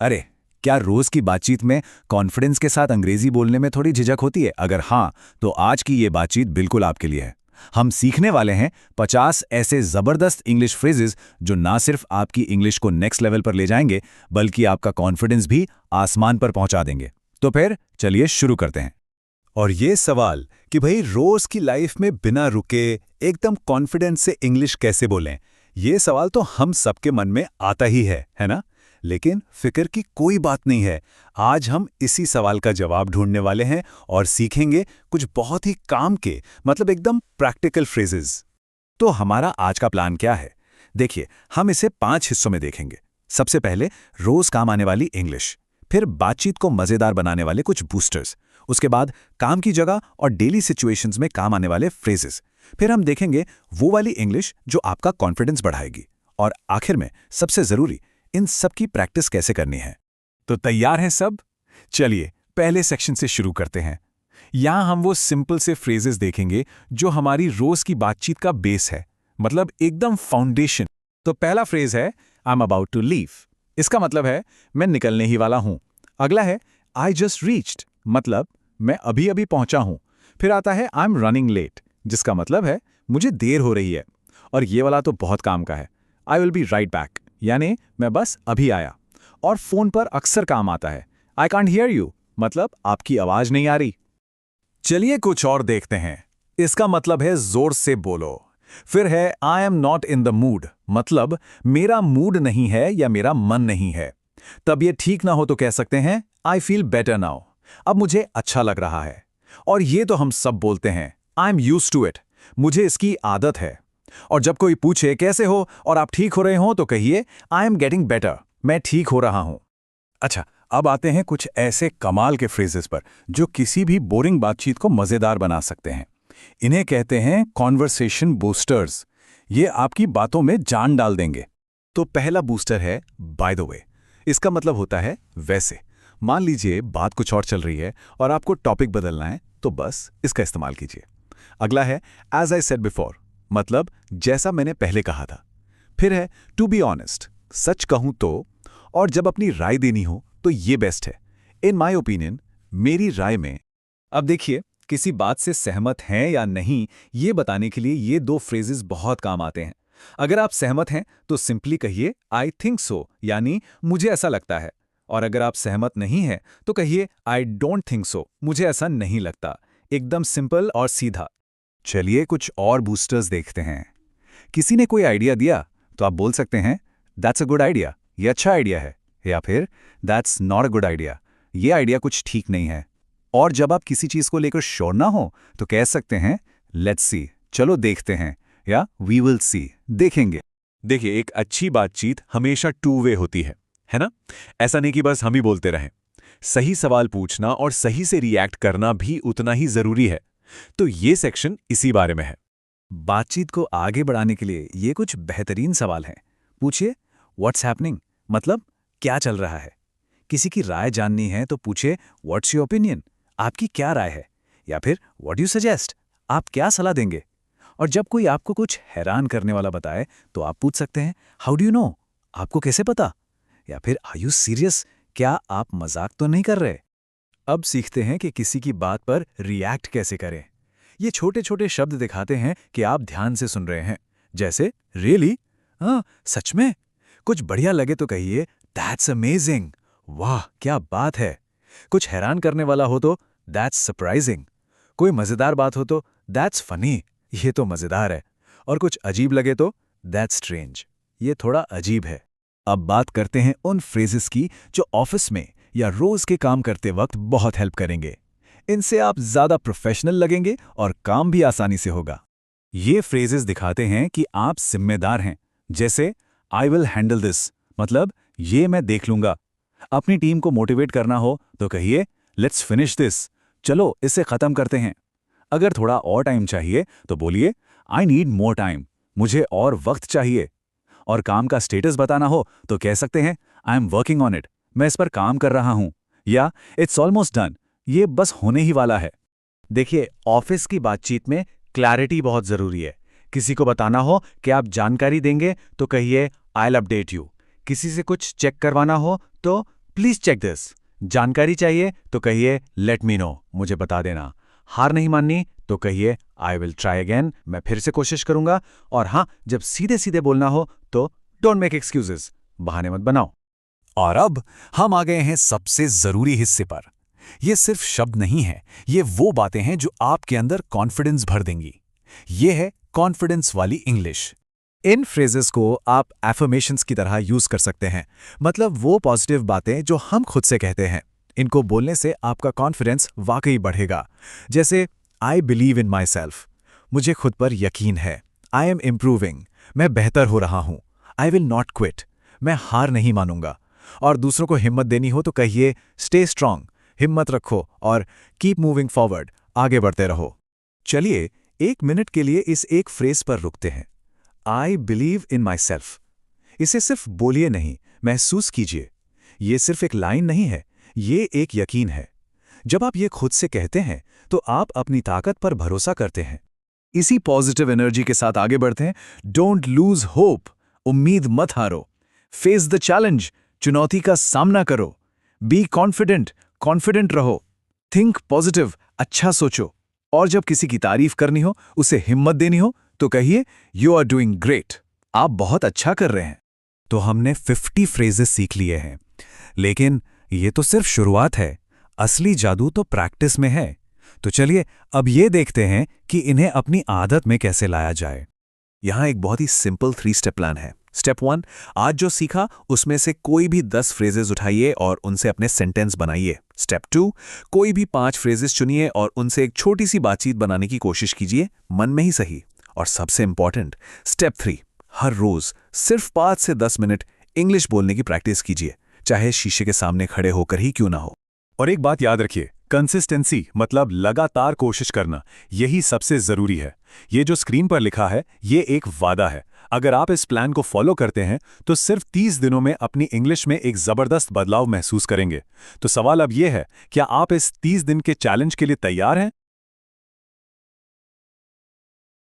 अरे, क्या रोज की बातचीत में कॉन्फिडेंस के साथ अंग्रेजी बोलने में थोड़ी झिझक होती है? अगर हाँ, तो आज की ये बातचीत बिल्कुल आपके लिए है। हम सीखने वाले हैं 50 ऐसे जबरदस्त इंग्लिश फ्रेजेस जो ना सिर्फ आपकी इंग्लिश को नेक्स्ट लेवल पर ले जाएंगे, बल्कि आपका कॉन्फिडेंस भी आसमान पर पहुंचा देंगे। तो फिर चलिए शुरू करते हैं। और ये सवाल कि भाई रोज की लाइफ में बिना रुके एकदम कॉन्फिडेंस से इंग्लिश कैसे बोलें, ये सवाल तो हम सबके मन में आता ही है ना? लेकिन फिक्र की कोई बात नहीं है। आज हम इसी सवाल का जवाब ढूंढने वाले हैं और सीखेंगे कुछ बहुत ही काम के, मतलब एकदम प्रैक्टिकल फ्रेजेस। तो हमारा आज का प्लान क्या है? देखिए, हम इसे 5 हिस्सों में देखेंगे। सबसे पहले रोज काम आने वाली इंग्लिश, फिर बातचीत को मजेदार बनाने वाले कुछ बूस्टर्स, उसके बाद काम की जगह और डेली सिचुएशंस में काम आने वाले फ्रेजेस, फिर हम देखेंगे वो वाली इंग्लिश जो आपका कॉन्फिडेंस बढ़ाएगी, और आखिर में सबसे जरूरी, इन सब की प्रैक्टिस कैसे करनी है। तो तैयार हैं सब? चलिए पहले सेक्शन से शुरू करते हैं। यहां हम वो सिंपल से फ्रेजेस देखेंगे जो हमारी रोज की बातचीत का बेस है, मतलब एकदम फाउंडेशन। तो पहला फ्रेज है I am about to leave. इसका मतलब है मैं निकलने ही वाला हूं। अगला है आई जस्ट रीच्ड, मतलब मैं अभी अभी पहुंचा हूं। फिर आता है आई एम रनिंग लेट, जिसका मतलब है मुझे देर हो रही है। और ये वाला तो बहुत काम का है, I will be right back, यानी मैं बस अभी आया। और फोन पर अक्सर काम आता है, आई कांट हियर यू, मतलब आपकी आवाज नहीं आ रही। चलिए कुछ और देखते हैं। इसका मतलब है जोर से बोलो। फिर है I am not in the mood, मतलब मेरा मूड नहीं है या मेरा मन नहीं है। तब ये ठीक ना हो तो कह सकते हैं आई फील बेटर नाउ, अब मुझे अच्छा लग रहा है। और ये तो हम सब बोलते हैं, I am used to it, मुझे इसकी आदत है। और जब कोई पूछे कैसे हो और आप ठीक हो रहे हो तो कहिए आई एम गेटिंग बेटर, मैं ठीक हो रहा हूं। अच्छा, अब आते हैं कुछ ऐसे कमाल के फ्रेजेस पर जो किसी भी बोरिंग बातचीत को मजेदार बना सकते हैं। इन्हें कहते हैं कॉन्वर्सेशन बूस्टर्स। ये आपकी बातों में जान डाल देंगे। तो पहला बूस्टर है बाय द वे। इसका मतलब होता है वैसे। मान लीजिए बात कुछ और चल रही है और आपको टॉपिक बदलना है, तो बस इसका इस्तेमाल कीजिए। अगला है एज आई सेड बिफोर, मतलब जैसा मैंने पहले कहा था। फिर है टू बी ऑनेस्ट, सच कहूं तो। और जब अपनी राय देनी हो तो ये बेस्ट है, इन माई ओपिनियन, मेरी राय में। अब देखिए, किसी बात से सहमत हैं या नहीं, ये बताने के लिए ये दो फ्रेजेस बहुत काम आते हैं। अगर आप सहमत हैं तो सिंपली कहिए आई थिंक सो, यानी मुझे ऐसा लगता है। और अगर आप सहमत नहीं हैं तो कहिए आई डोंट थिंक सो, मुझे ऐसा नहीं लगता। एकदम सिंपल और सीधा। चलिए कुछ और बूस्टर्स देखते हैं। किसी ने कोई आइडिया दिया तो आप बोल सकते हैं दैट्स अ गुड आइडिया, ये अच्छा आइडिया है। या फिर that's not a good idea, ये आइडिया कुछ ठीक नहीं है। और जब आप किसी चीज को लेकर श्योर ना हो तो कह सकते हैं लेट्स सी, चलो देखते हैं, या वी विल सी, देखेंगे। देखिए, एक अच्छी बातचीत हमेशा टू वे होती है ना? ऐसा नहीं कि बस हम ही बोलते रहें। सही सवाल पूछना और सही से रिएक्ट करना भी उतना ही जरूरी है। तो ये सेक्शन इसी बारे में है। बातचीत को आगे बढ़ाने के लिए ये कुछ बेहतरीन सवाल हैं। पूछिए व्हाट्स हैपनिंग, मतलब क्या चल रहा है। किसी की राय जाननी है तो पूछे व्हाट्स योर ओपिनियन, आपकी क्या राय है। या फिर व्हाट यू सजेस्ट, आप क्या सलाह देंगे। और जब कोई आपको कुछ हैरान करने वाला बताए तो आप पूछ सकते हैं हाउ डू यू नो, आपको कैसे पता। या फिर आर यू सीरियस, क्या आप मजाक तो नहीं कर रहे। अब सीखते हैं कि किसी की बात पर रिएक्ट कैसे करें। ये छोटे छोटे शब्द दिखाते हैं कि आप ध्यान से सुन रहे हैं। जैसे रियली, हाँ सच में। कुछ बढ़िया लगे तो कहिए दैट्स अमेजिंग, वाह क्या बात है। कुछ हैरान करने वाला हो तो दैट्स सरप्राइजिंग। कोई मजेदार बात हो तो दैट्स फनी, ये तो मजेदार है। और कुछ अजीब लगे तो दैट्स स्ट्रेंज, ये थोड़ा अजीब है। अब बात करते हैं उन फ्रेजेस की जो ऑफिस में या रोज के काम करते वक्त बहुत हेल्प करेंगे। इनसे आप ज्यादा प्रोफेशनल लगेंगे और काम भी आसानी से होगा। ये फ्रेजेस दिखाते हैं कि आप जिम्मेदार हैं। जैसे आई विल हैंडल दिस, मतलब ये मैं देख लूंगा। अपनी टीम को मोटिवेट करना हो तो कहिए लेट्स फिनिश दिस, चलो इसे खत्म करते हैं। अगर थोड़ा और टाइम चाहिए तो बोलिए आई नीड मोर टाइम, मुझे और वक्त चाहिए। और काम का स्टेटस बताना हो तो कह सकते हैं I am working on it, मैं इस पर काम कर रहा हूं। या इट्स ऑलमोस्ट डन, ये बस होने ही वाला है। देखिए, ऑफिस की बातचीत में क्लैरिटी बहुत जरूरी है। किसी को बताना हो कि आप जानकारी देंगे तो कहिए आई विल अपडेट यू। किसी से कुछ चेक करवाना हो तो प्लीज चेक दिस। जानकारी चाहिए तो कहिए लेट मी नो, मुझे बता देना। हार नहीं माननी तो कहिए आई विल ट्राई अगेन, मैं फिर से कोशिश करूंगा। और हाँ, जब सीधे सीधे बोलना हो तो डोंट मेक एक्सक्यूजेस, बहाने मत बनाओ। और अब हम आ गए हैं सबसे जरूरी हिस्से पर। ये सिर्फ शब्द नहीं है, ये वो बातें हैं जो आपके अंदर कॉन्फिडेंस भर देंगी। ये है कॉन्फिडेंस वाली इंग्लिश। इन फ्रेजेस को आप एफर्मेशंस की तरह यूज कर सकते हैं, मतलब वो पॉजिटिव बातें जो हम खुद से कहते हैं। इनको बोलने से आपका कॉन्फिडेंस वाकई बढ़ेगा। जैसे I believe in my self, मुझे खुद पर यकीन है। आई एम इम्प्रूविंग, मैं बेहतर हो रहा हूं। आई विल नॉट क्विट, मैं हार नहीं मानूंगा। और दूसरों को हिम्मत देनी हो तो कहिए स्टे स्ट्रांग, हिम्मत रखो और कीप मूविंग फॉरवर्ड, आगे बढ़ते रहो। चलिए 1 मिनट के लिए इस एक फ्रेज पर रुकते हैं। I believe in my self. इसे सिर्फ बोलिए नहीं, महसूस कीजिए। ये सिर्फ एक लाइन नहीं है, ये एक यकीन है। जब आप ये खुद से कहते हैं तो आप अपनी ताकत पर भरोसा करते हैं। इसी पॉजिटिव एनर्जी के साथ आगे बढ़ते हैं। डोंट लूज होप, उम्मीद मत हारो। फेस द चैलेंज, चुनौती का सामना करो। बी कॉन्फिडेंट, कॉन्फिडेंट रहो। थिंक पॉजिटिव, अच्छा सोचो। और जब किसी की तारीफ करनी हो, उसे हिम्मत देनी हो तो कहिए यू आर डूइंग ग्रेट, आप बहुत अच्छा कर रहे हैं। तो हमने 50 फ्रेजेस सीख लिए हैं, लेकिन ये तो सिर्फ शुरुआत है। असली जादू तो प्रैक्टिस में है। तो चलिए अब ये देखते हैं कि इन्हें अपनी आदत में कैसे लाया जाए। यहां एक बहुत ही सिंपल 3 स्टेप प्लान है। स्टेप 1, आज जो सीखा उसमें से कोई भी 10 फ्रेजेस उठाइए और उनसे अपने सेंटेंस बनाइए। स्टेप 2, कोई भी 5 फ्रेजेस चुनिए और उनसे एक छोटी सी बातचीत बनाने की कोशिश कीजिए, मन में ही सही। और सबसे इंपॉर्टेंट स्टेप 3, हर रोज सिर्फ 5 से 10 मिनट इंग्लिश बोलने की प्रैक्टिस कीजिए, चाहे शीशे के सामने खड़े होकर ही क्यों ना हो। और एक बात याद रखिए, कंसिस्टेंसी मतलब लगातार कोशिश करना, यही सबसे जरूरी है। ये जो स्क्रीन पर लिखा है ये एक वादा है। अगर आप इस प्लान को फॉलो करते हैं तो सिर्फ 30 दिनों में अपनी इंग्लिश में एक जबरदस्त बदलाव महसूस करेंगे। तो सवाल अब यह है, क्या आप इस 30 दिन के चैलेंज के लिए तैयार हैं?